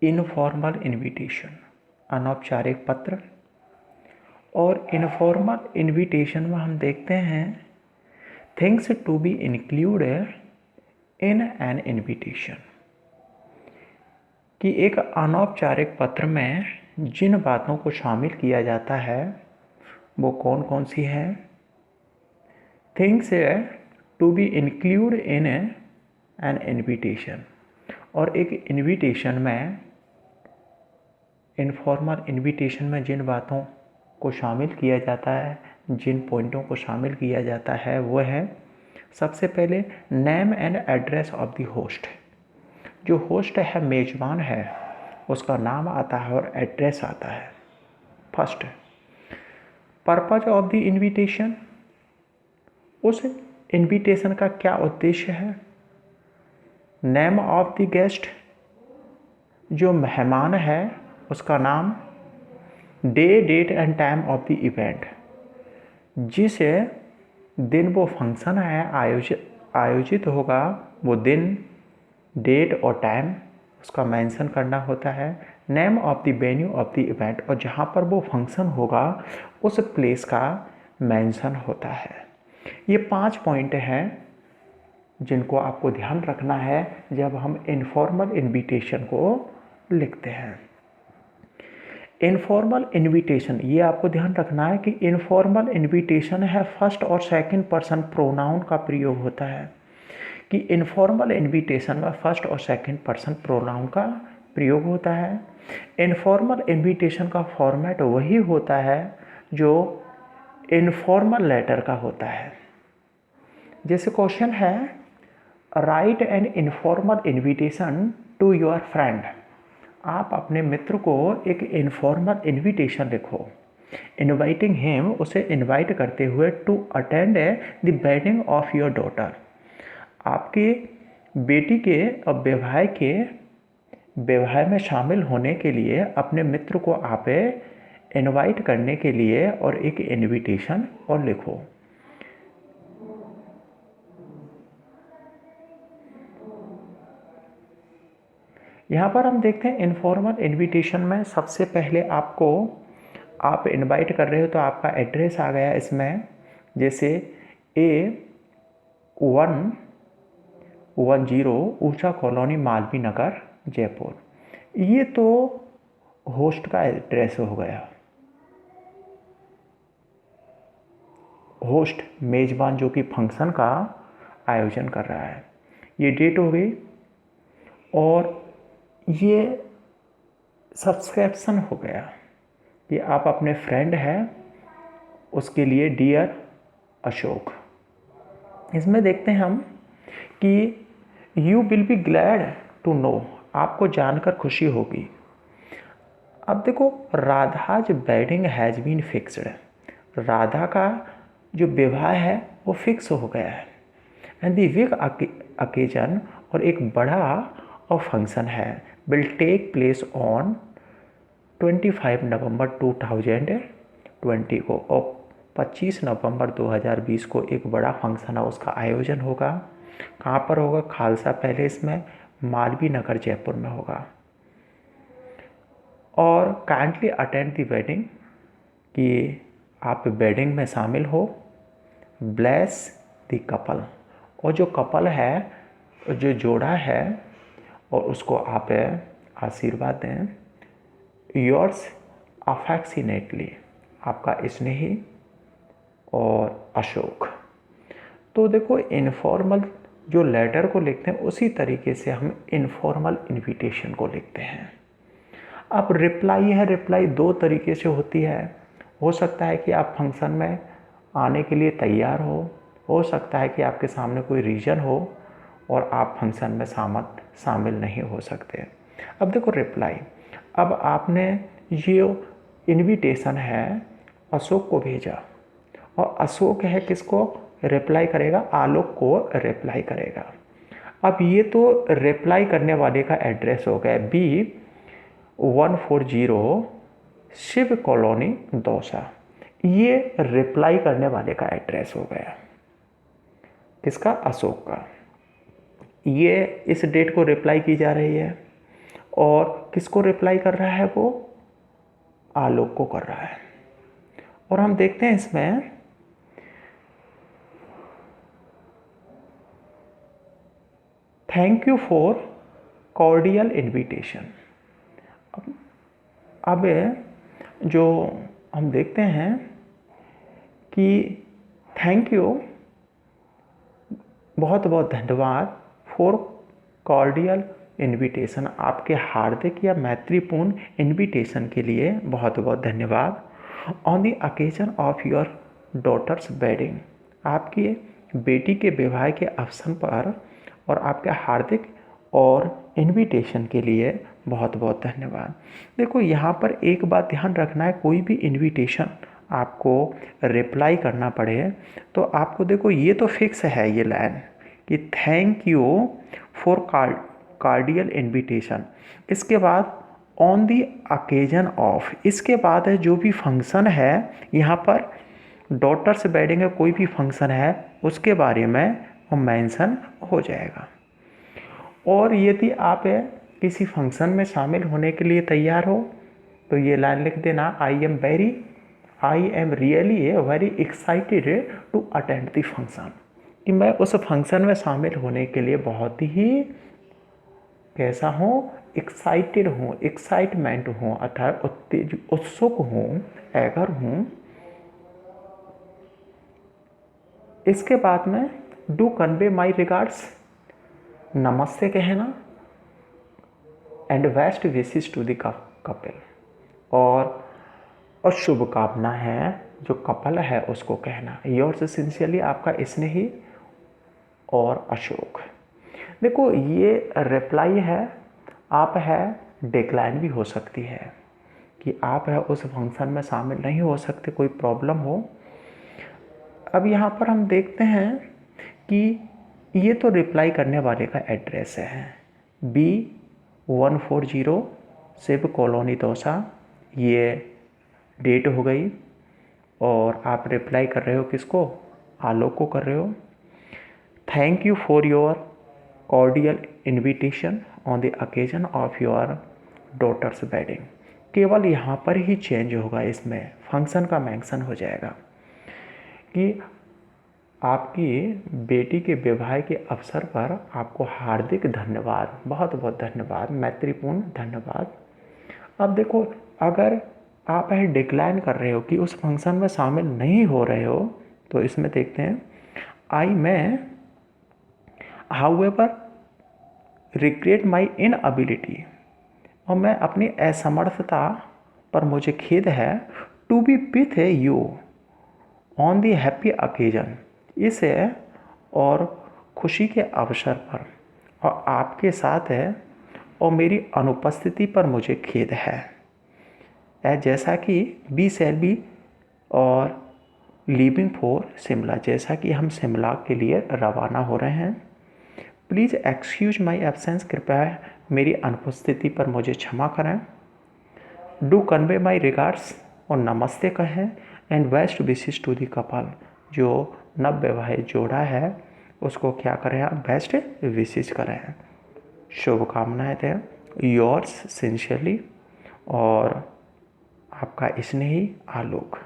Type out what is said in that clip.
Informal invitation, अनौपचारिक पत्र। और इनफॉर्मल इनविटेशन में हम देखते हैं things to be included in an invitation, कि एक अनौपचारिक पत्र में जिन बातों को शामिल किया जाता है वो कौन कौन सी हैं। Things to be include in an invitation, और एक इनविटेशन में, इनफॉर्मल इनविटेशन में जिन बातों को शामिल किया जाता है, जिन पॉइंटों को शामिल किया जाता है वो है सबसे पहले name and address of the host. जो होस्ट है, मेजबान है, उसका नाम आता है और एड्रेस आता है। First, purpose of the invitation, उस इनविटेशन का क्या उद्देश्य है। नेम ऑफ द गेस्ट, जो मेहमान है उसका नाम। Day, date and time of the event, जिस दिन वो फंक्शन है आयोजित होगा वो दिन, डेट और टाइम उसका मेंशन करना होता है। Name of the venue of the event, और जहाँ पर वो फंक्शन होगा उस प्लेस का मेंशन होता है। ये 5 पॉइंट हैं जिनको आपको ध्यान रखना है जब हम इनफॉर्मल इनविटेशन को लिखते हैं। इनफॉर्मल इनविटेशन, ये आपको ध्यान रखना है कि इनफॉर्मल इनविटेशन है फर्स्ट और सेकंड पर्सन प्रोनाउन का प्रयोग होता है, कि इनफॉर्मल इनविटेशन में फर्स्ट और सेकंड पर्सन प्रोनाउन का प्रयोग होता है। इनफॉर्मल इनविटेशन का फॉर्मेट वही होता है जो इनफॉर्मल लेटर का होता है। जैसे क्वेश्चन है, write an informal invitation to your friend, आप अपने मित्र को एक इनफॉर्मल इनविटेशन लिखो। इनवाइटिंग हिम, उसे इनवाइट करते हुए, to attend the wedding of your daughter, आपकी बेटी के विवाह में शामिल होने के लिए अपने मित्र को आप इनवाइट करने के लिए और एक इनविटेशन और लिखो। यहाँ पर हम देखते हैं इनफॉर्मल इनविटेशन में सबसे पहले आप इनवाइट कर रहे हो तो आपका एड्रेस आ गया इसमें, जैसे A110 ऊषा कॉलोनी, मालवीय नगर, जयपुर। ये तो होस्ट का एड्रेस हो गया। होस्ट मेज़बान जो कि फंक्शन का आयोजन कर रहा है। ये डेट हो गई, और ये सब्सक्रिप्शन हो गया कि आप अपने फ्रेंड हैं उसके लिए डियर अशोक। इसमें देखते हैं हम कि you will be glad to know, आपको जानकर खुशी होगी। अब देखो, Radha's wedding has been fixed, Radha का जो विवाह है वो फिक्स हो गया है। एंड दी बिग अकेजन, और एक बड़ा और फंक्शन है, विल टेक प्लेस ऑन 25 नवंबर 2020 को, और 25 नवंबर 2020 को एक बड़ा फंक्शन है उसका आयोजन होगा। कहाँ पर होगा? खालसा पैलेस में, मालवीय नगर, जयपुर में होगा। और काइंडली अटेंड द वेडिंग, कि आप वेडिंग में शामिल हो। ब्लेस द कपल, और जो कपल है, जो जोड़ा है, और उसको आप आशीर्वाद दें। योर्स अफेक्शनेटली, आपका स्नेही और अशोक। तो देखो, इनफॉर्मल जो लेटर को लिखते हैं उसी तरीके से हम इनफॉर्मल इनविटेशन को लिखते हैं। अब रिप्लाई है, रिप्लाई 2 तरीके से होती है। हो सकता है कि आप फंक्शन में आने के लिए तैयार हो सकता है कि आपके सामने कोई रीज़न हो और आप फंक्शन में शामिल नहीं हो सकते। अब देखो रिप्लाई, अब आपने ये इनविटेशन है अशोक को भेजा, और अशोक है किसको रिप्लाई करेगा? आलोक को रिप्लाई करेगा। अब ये तो रिप्लाई करने वाले का एड्रेस हो गया B140 शिव कॉलोनी, दौसा। ये रिप्लाई करने वाले का एड्रेस हो गया, किसका? अशोक का। ये इस डेट को रिप्लाई की जा रही है, और किसको रिप्लाई कर रहा है? वो आलोक को कर रहा है। और हम देखते हैं इसमें thank you for cordial invitation. अब जो हम देखते हैं कि थैंक यू, बहुत बहुत धन्यवाद, फॉर कॉर्डियल इन्विटेशन, आपके हार्दिक या मैत्रीपूर्ण इन्विटेशन के लिए बहुत बहुत धन्यवाद। On the occasion of your daughter's wedding, आपकी बेटी के विवाह के अवसर पर और आपके हार्दिक और इन्विटेशन के लिए बहुत बहुत धन्यवाद। देखो यहाँ पर एक बात ध्यान रखना है, कोई भी इन्विटेशन आपको रिप्लाई करना पड़े तो आपको देखो ये तो फिक्स है ये लाइन कि थैंक यू फॉर कार्डियल इन्विटेशन, इसके बाद ऑन दी अकेजन ऑफ, इसके बाद है जो भी फंक्शन है यहाँ पर डॉटर्स वेडिंग है, कोई भी फंक्शन है उसके बारे में मेंशन हो जाएगा। और यदि आप किसी फंक्शन में शामिल होने के लिए तैयार हो तो ये लाइन लिख देना, I am really very excited to attend the function, कि मैं उस फंक्शन में शामिल होने के लिए बहुत ही कैसा हूँ, एक्साइटेड हूँ, एक्साइटमेंट हूँ, अर्थात उत्सुक हूँ, एगर हूँ। इसके बाद में डू कन्वे माई रिगार्ड्स, नमस्ते कहना, and best wishes to the couple, और शुभकामना है जो कपल है उसको कहना। योर्स सिंसियरली, आपका स्नेही और अशोक। देखो ये रिप्लाई है, आप है डिक्लाइन भी हो सकती है कि आप है उस फंक्शन में शामिल नहीं हो सकते, कोई प्रॉब्लम हो। अब यहाँ पर हम देखते हैं कि ये तो रिप्लाई करने वाले का एड्रेस है, B140 शिव कॉलोनी दौसा, ये डेट हो गई। और आप रिप्लाई कर रहे हो किसको? आलोक को कर रहे हो। Thank you for your cordial invitation on the occasion of your daughter's wedding, केवल यहाँ पर ही चेंज होगा, इसमें फंक्शन का मेंशन हो जाएगा कि आपकी बेटी के विवाह के अवसर पर आपको हार्दिक धन्यवाद, बहुत बहुत धन्यवाद, मैत्रीपूर्ण धन्यवाद। अब देखो अगर आप है डिक्लाइन कर रहे हो कि उस फंक्शन में शामिल नहीं हो रहे हो तो इसमें देखते हैं, आई मैं हाउएवर रिग्रेट माई इनएबिलिटी, और मैं अपनी असमर्थता पर मुझे खेद है, to be with you on the happy occasion, इसे और खुशी के अवसर पर और आपके साथ है, और मेरी अनुपस्थिति पर मुझे खेद है। जैसा कि बी शैल बी और लीविंग फॉर शिमला, जैसा कि हम शिमला के लिए रवाना हो रहे हैं। प्लीज़ एक्सक्यूज माई एब्सेंस, कृपया मेरी अनुपस्थिति पर मुझे क्षमा करें। डू कन्वे माई रिगार्ड्स, और नमस्ते कहें, and best wishes to the couple, जो नव विवाहित जोड़ा है उसको क्या करें आप? बेस्ट विशेस करें, शुभकामनाएं दें। योर्स सिंसियरली, और आपका स्नेही आलोक।